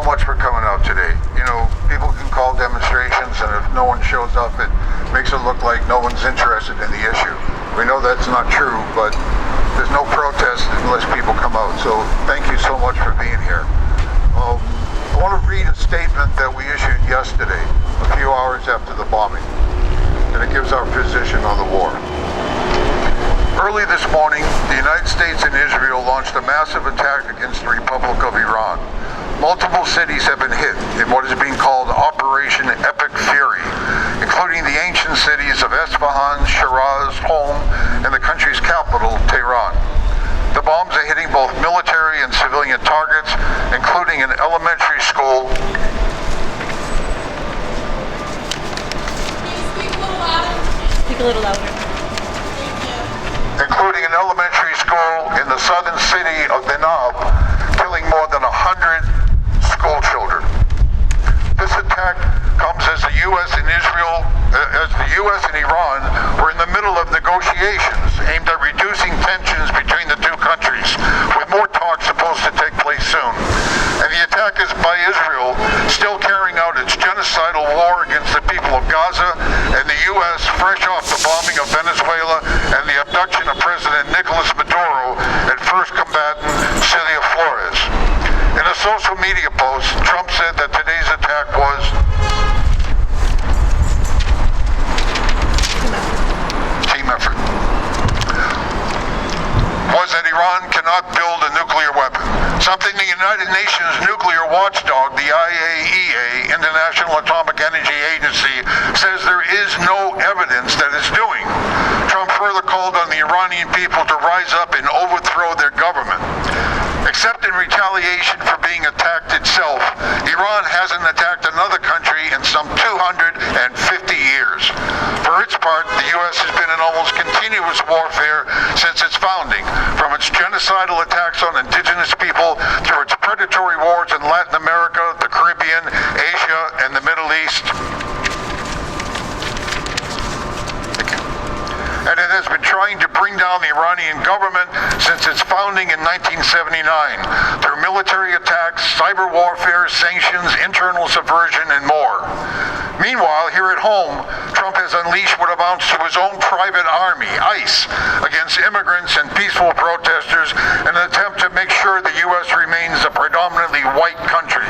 much for coming out today. You know, people can call demonstrations, and if no one shows up, it makes it look like no one's interested in the issue. We know that's not true, but there's no protest unless people come out. So thank you so much for being here. I want to read a statement that we issued yesterday, a few hours after the bombing, and it gives our position on the war. Early this morning, the United States and Israel launched a massive attack against the Republic of Iran. Multiple cities have been hit in what is being called Operation Epic Fury, including the ancient cities of Isfahan, Shiraz, Homs, and the country's capital, Tehran. The bombs are hitting both military and civilian targets, including an elementary school. Speak a little louder. Including an elementary school in the southern city of Benab, killing more than 100 school children. This attack comes as the U.S. and Iran were in the middle of negotiations aimed at reducing tensions between the two countries, with more talks supposed to take place soon. And the attack is by Israel, still carrying out its genocidal war against the people of Gaza, and the U.S. fresh off the bombing of Venezuela and the abduction of President Nicolas Maduro and first combatant Celia Flores. In a social media post, Trump said that today's attack was team effort. Was that Iran cannot build a nuclear weapon, something the United Nations nuclear watchdog, the IAEA, International Atomic Energy Agency, says there is no evidence that it's doing. Trump further called on the Iranian people to rise up and overthrow their government. Except in retaliation for being attacked itself, Iran hasn't attacked another country in some 250 years. For its part, the U.S. has been in almost continuous warfare since its founding, from its genocidal attacks on indigenous people through its predatory wars in Latin America, the Caribbean, Asia, and the Middle East. And it has been trying to bring down the Iranian government since its founding in 1979 through military attacks, cyber warfare, sanctions, internal subversion, and more. Meanwhile, here at home, Trump has unleashed what amounts to his own private army, ICE, against immigrants and peaceful protesters in an attempt to make sure the U.S. remains a predominantly white country.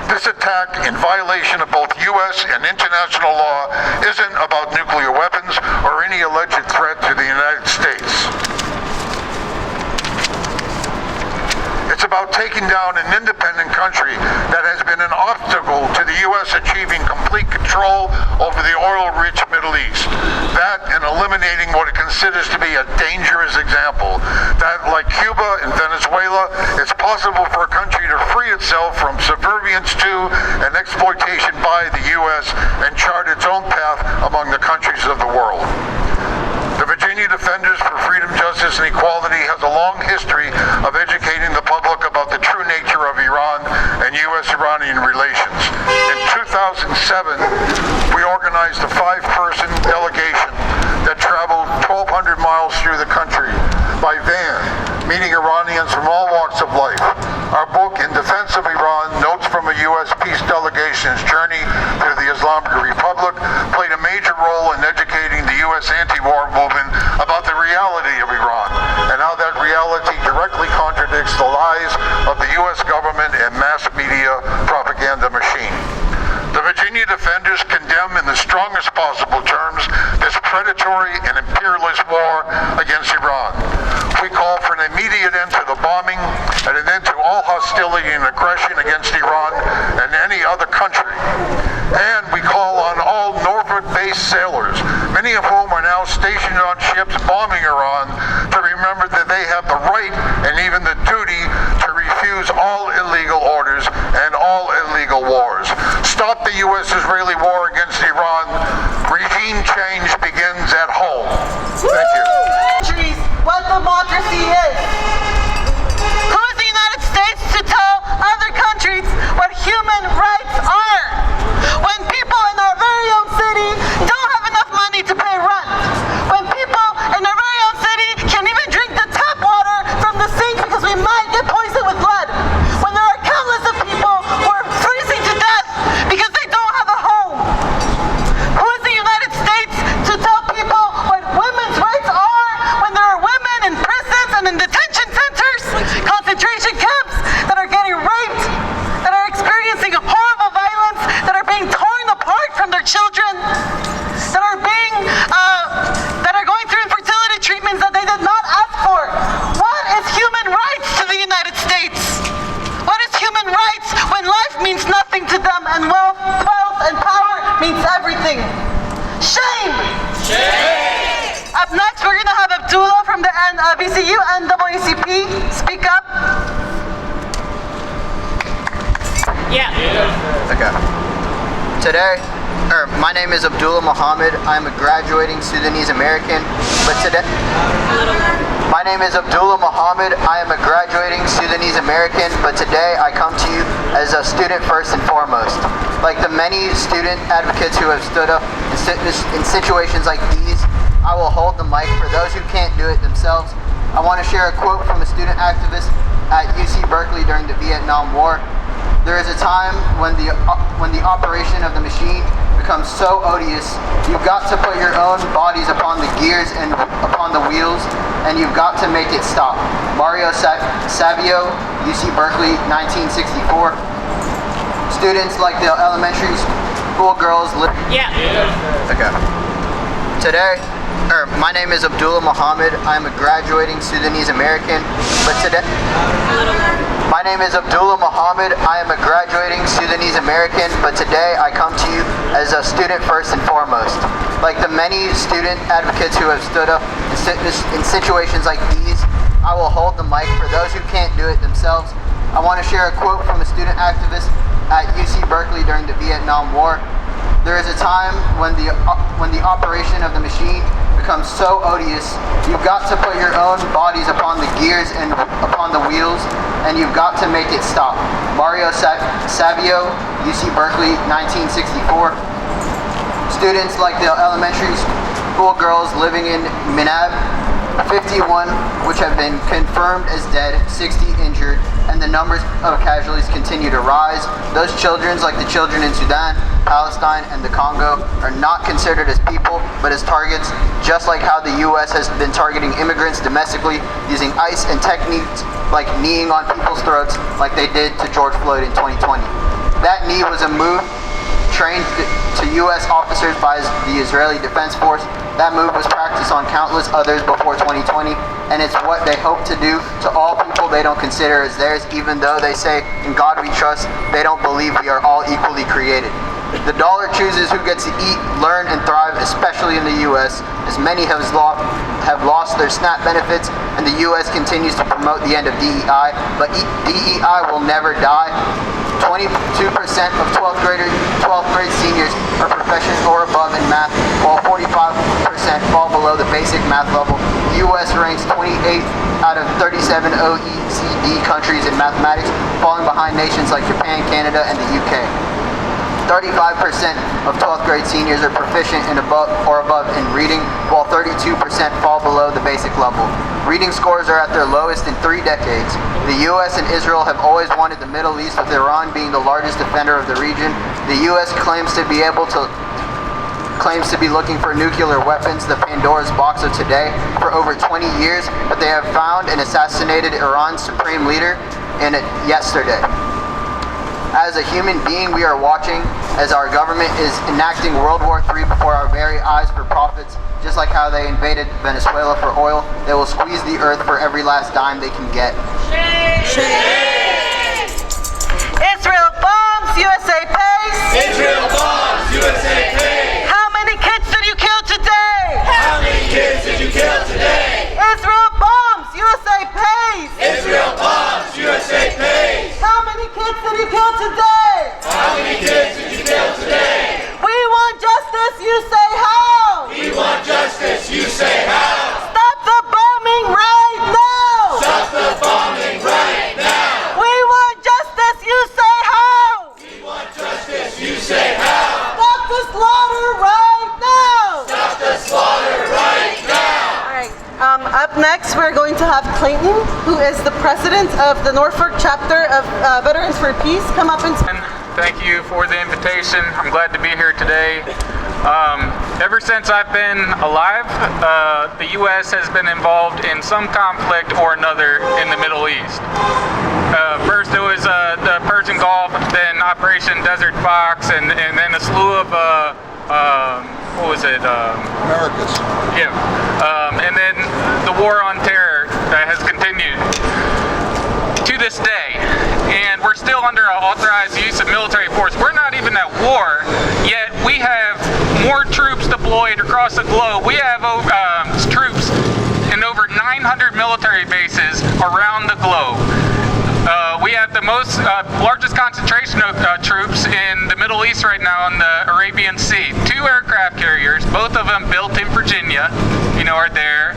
This attack, in violation of both U.S. and international law, isn't about nuclear weapons or any alleged threat to the United States. It's about taking down an independent country that has been an obstacle to the U.S. achieving complete control over the oil-rich Middle East. That and eliminating what it considers to be a dangerous example. That, like Cuba and Venezuela, it's possible for a country to free itself from subservience to and exploitation by the U.S. and chart its own path among the countries of the world. The Virginia Defenders for Freedom, Justice, and Equality has a long history of educating the public about the true nature of Iran and U.S.-Iranian relations. In 2007, we organized a 5-person delegation that traveled 1,200 miles through the country by van, meeting Iranians from all walks of life. Our book, In Defense of Iran, Notes from a U.S. Peace Delegation's Journey through the Islamic Republic, played a major role in educating the U.S. anti-war movement about the reality of Iran and how that reality directly contradicts the lies of the U.S. government and mass media propaganda machine. The Virginia Defenders condemn in the strongest possible terms this predatory and imperialist war against Iran. We call for an immediate end to the bombing and an end to all hostility and aggression against Iran and any other country. And we call on all Norfolk-based sailors, many of whom are now stationed on ships bombing Iran, to remember that they have the right and even the duty to refuse all illegal orders and all illegal wars. Stop the U.S.-Israeli war against Iran. Regime change begins at home. Thank you. What democracy is. Who is the United States to tell other countries what human rights are? When people in our very own city don't have enough money to pay rent. When people in our very own city can't even drink the tap water from the sink because we might get poisoned with lead. When there are countless of people who are nothing to them, and wealth and power means everything. Shame! Shame! Up next, we're gonna have Abdullah from the VCU NAACP speak up. Yeah. Okay. Today, my name is Abdullah Muhammad. I'm a graduating Sudanese American, but today, my name is Abdullah Muhammad. I am a graduating Sudanese American, but today I come to you as a student first and foremost. Like the many student advocates who have stood up in situations like these, I will hold the mic for those who can't do it themselves. I want to share a quote from a student activist at UC Berkeley during the Vietnam War. There is a time when the operation of the machine becomes so odious, you've got to put your own bodies upon the gears and upon the wheels, and you've got to make it stop. Mario Savio, UC Berkeley, 1964. Students like the elementary school girls live. Yeah. Okay. Today, my name is Abdullah Muhammad. I'm a graduating Sudanese American, but today, my name is Abdullah Muhammad. I am a graduating Sudanese American, but today I come to you as a student first and foremost. Like the many student advocates who have stood up in situations like these, I will hold the mic for those who can't do it themselves. I want to share a quote from a student activist at UC Berkeley during the Vietnam War. There is a time when the operation of the machine becomes so odious, you've got to put your own bodies upon the gears and upon the wheels, and you've got to make it stop. Mario Savio, UC Berkeley, 1964. Students like the elementary school girls living in Minab, 51 which have been confirmed as dead, 60 injured, and the numbers of casualties continue to rise. Those children, like the children in Sudan, Palestine, and the Congo, are not considered as people, but as targets, just like how the U.S. has been targeting immigrants domestically using ICE and techniques like kneeing on people's throats like they did to George Floyd in 2020. That knee was a move trained to U.S. officers by the Israeli Defense Force. That move was practiced on countless others before 2020, and it's what they hope to do to all people they don't consider as theirs, even though they say, "In God we trust," they don't believe we are all equally created. The dollar chooses who gets to eat, learn, and thrive, especially in the U.S., as many have lost their SNAP benefits, and the U.S. continues to promote the end of DEI, but DEI will never die. 22% of 12th grade seniors are proficient or above in math, while 45% fall below the basic math level. The U.S. ranks 28th out of 37 OECD countries in mathematics, falling behind nations like Japan, Canada, and the UK. 35% of 12th grade seniors are proficient in above in reading, while 32% fall below the basic level. Reading scores are at their lowest in 3 decades. The U.S. and Israel have always wanted the Middle East, with Iran being the largest defender of the region. The U.S. claims to be looking for nuclear weapons, the Pandora's box of today, for over 20 years, but they have found and assassinated Iran's supreme leader in it yesterday. As a human being, we are watching as our government is enacting World War III before our very eyes for profits. Just like how they invaded Venezuela for oil, they will squeeze the earth for every last dime they can get. Israel bombs, USA pays. Israel bombs, USA pays. How many kids did you kill today? How many kids did you kill today? Israel bombs, USA pays. Israel bombs, USA pays. How many kids did you kill today? How many kids did you kill today? We want justice, you say how? We want justice, you say how? Stop the bombing right now! Stop the bombing right now! We want justice, you say how? We want justice, you say how? Stop the slaughter right now! Stop the slaughter right now! Alright, up next we're going to have Clayton, who is the president of the Norfolk chapter of Veterans for Peace, come up and speak. Thank you for the invitation. I'm glad to be here today. Ever since I've been alive, the U.S. has been involved in some conflict or another in the Middle East. First it was the Persian Gulf, then Operation Desert Fox, and then a slew of what was it? Americas. Yeah. And then the war on terror that has continued to this day. And we're still under an authorized use of military force at war, yet we have more troops deployed across the globe. We have troops in over 900 military bases around the globe. We have the largest concentration of troops in the Middle East right now in the Arabian Sea. 2 aircraft carriers, both of them built in Virginia, are there.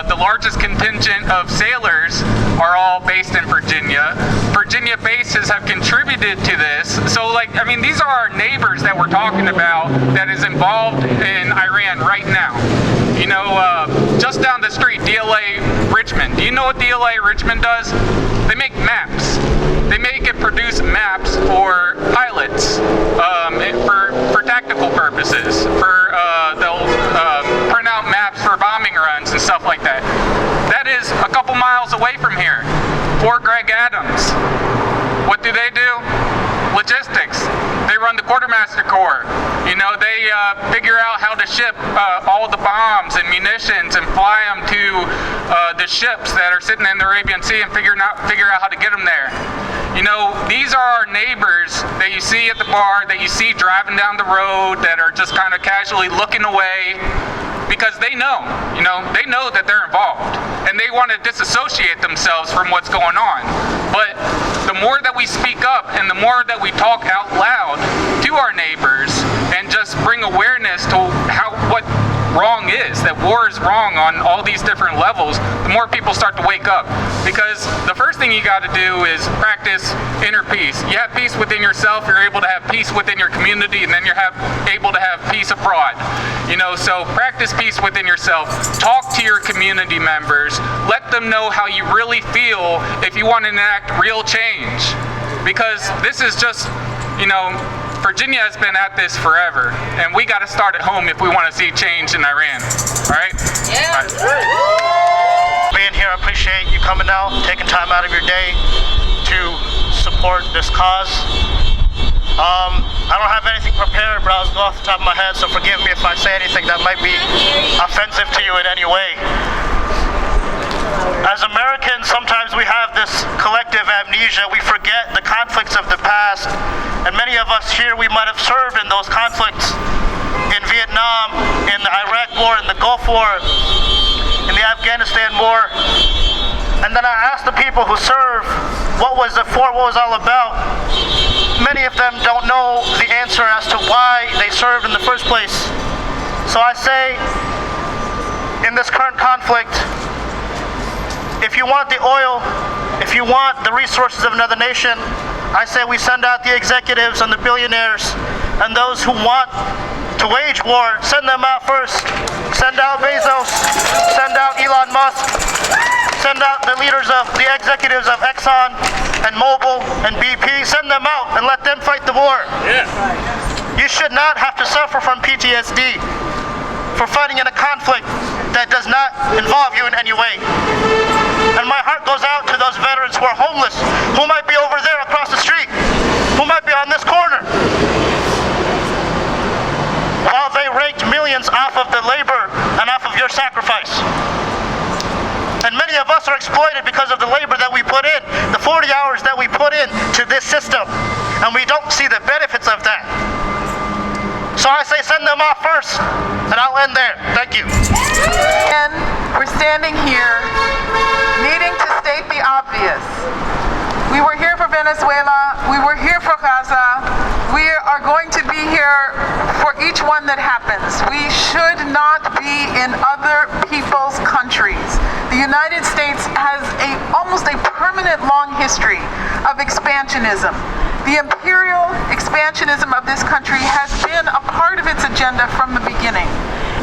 The largest contingent of sailors are all based in Virginia. Virginia bases have contributed to this. So, these are our neighbors that we're talking about that is involved in Iran right now. Just down the street, DLA Richmond. Do you know what DLA Richmond does? They make maps. They make and produce maps for pilots, for tactical purposes. They'll print out maps for bombing runs and stuff like that. That is a couple miles away from here. Fort Greg Adams. What do? Logistics. They run the Quartermaster Corps. They figure out how to ship all the bombs and munitions and fly them to the ships that are sitting in the Arabian Sea and figure out how to get them there. These are our neighbors that you see at the bar, that you see driving down the road, that are just kind of casually looking away because they know that they're involved and they want to disassociate themselves from what's going on. But the more that we speak up and the more that we talk out loud to our neighbors and just bring awareness to what wrong is, that war is wrong on all these different levels, the more people start to wake up. Because the first thing you got to do is practice inner peace. You have peace within yourself, you're able to have peace within your community, and then you're able to have peace abroad. So practice peace within yourself. Talk to your community members. Let them know how you really feel if you want to enact real change. Because this is just, Virginia has been at this forever, and we got to start at home if we want to see change in Iran. All right? Yeah. All right. Being here, I appreciate you coming out, taking time out of your day to support this cause. I don't have anything prepared, but I was going off the top of my head, so forgive me if I say anything that might be offensive to you in any way. As Americans, sometimes we have this collective amnesia. We forget the conflicts of the past, and many of us here, we might have served in those conflicts in Vietnam, in the Iraq War, in the Gulf War, in the Afghanistan War. And then I asked the people who served, what was it for, what was it all about? Many of them don't know the answer as to why they served in the first place. So I say, in this current conflict, if you want the oil, if you want the resources of another nation, I say we send out the executives and the billionaires and those who want to wage war, send them out first. Send out Bezos, send out Elon Musk, send out the leaders of the executives of Exxon and Mobil and BP, send them out and let them fight the war. Yeah. You should not have to suffer from PTSD for fighting in a conflict that does not involve you in any way. And my heart goes out to those veterans who are homeless, who might be over there across the street, who might be on this corner. While they raked millions off of the labor and off of your sacrifice. And many of us are exploited because of the labor that we put in, the 40 hours that we put in to this system, and we don't see the benefits of that. So I say send them off first, and I'll end there. Thank you. And we're standing here needing to state the obvious. We were here for Venezuela, we were here for Gaza, we are going to be here for each one that happens. We should not be in other people's countries. The United States has almost a permanent long history of expansionism. The imperial expansionism of this country has been a part of its agenda from the beginning.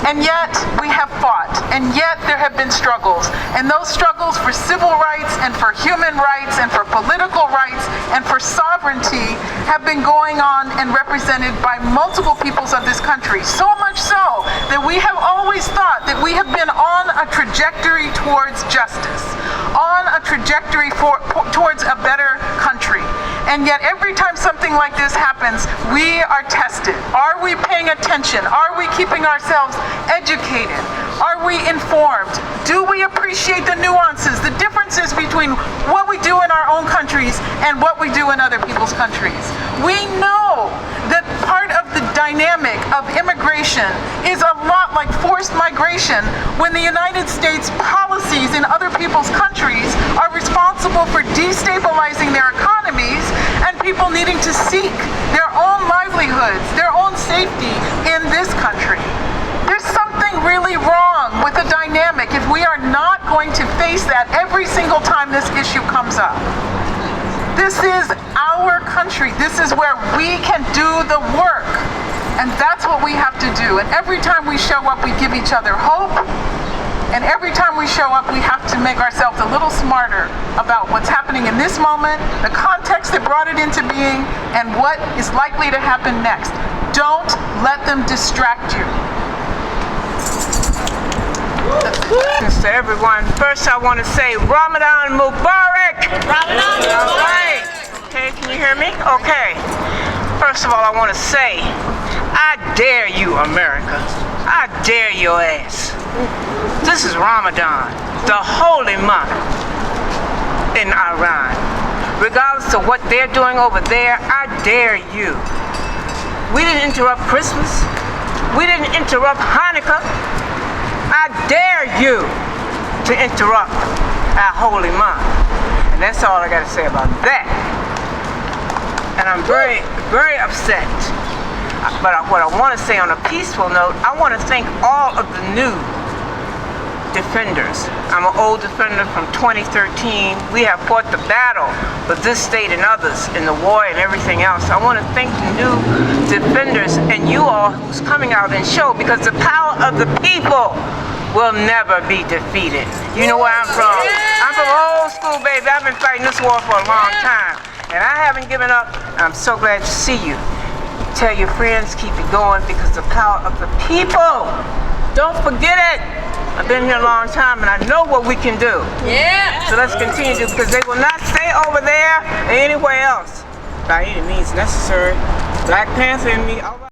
And yet we have fought, and yet there have been struggles. And those struggles for civil rights and for human rights and for political rights and for sovereignty have been going on and represented by multiple peoples of this country. So much so that we have always thought that we have been on a trajectory towards justice, on a trajectory towards a better country. And yet every time something like this happens, we are tested. Are we paying attention? Are we keeping ourselves educated? Are we informed? Do we appreciate the nuances, the differences between what we do in our own countries and what we do in other people's countries? We know that dynamic of immigration is a lot like forced migration when the United States policies in other people's countries are responsible for destabilizing their economies and people needing to seek their own livelihoods, their own safety in this country. There's something really wrong with the dynamic if we are not going to face that every single time this issue comes up. This is our country. This is where we can do the work. And that's what we have to do. And every time we show up, we give each other hope. And every time we show up, we have to make ourselves a little smarter about what's happening in this moment, the context that brought it into being, and what is likely to happen next. Don't let them distract you. To everyone, first I want to say Ramadan Mubarak. Ramadan All Mubarak. right. Okay, can you hear me? Okay. First of all, I want to say, I dare you, America. I dare your ass. This is Ramadan, the holy month in Iran. Regardless of what they're doing over there, I dare you. We didn't interrupt Christmas. We didn't interrupt Hanukkah. I dare you to interrupt our holy month. And that's all I got to say about that. And I'm very, very upset. But what I want to say on a peaceful note, I want to thank all of the new defenders. I'm an old defender from 2013. We have fought the battle with this state and others in the war and everything else. I want to thank the new defenders and you all who's coming out and show, because the power of the people will never be defeated. You know where I'm from. I'm from old school, baby. I've been fighting this war for a long time. And I haven't given up. I'm so glad to see you. Tell your friends, keep it going, because the power of the people. Don't forget it. I've been here a long time and I know what we can do. Yeah. So let's continue to, because they will not stay over there or anywhere else by any means necessary. Black Panther and me.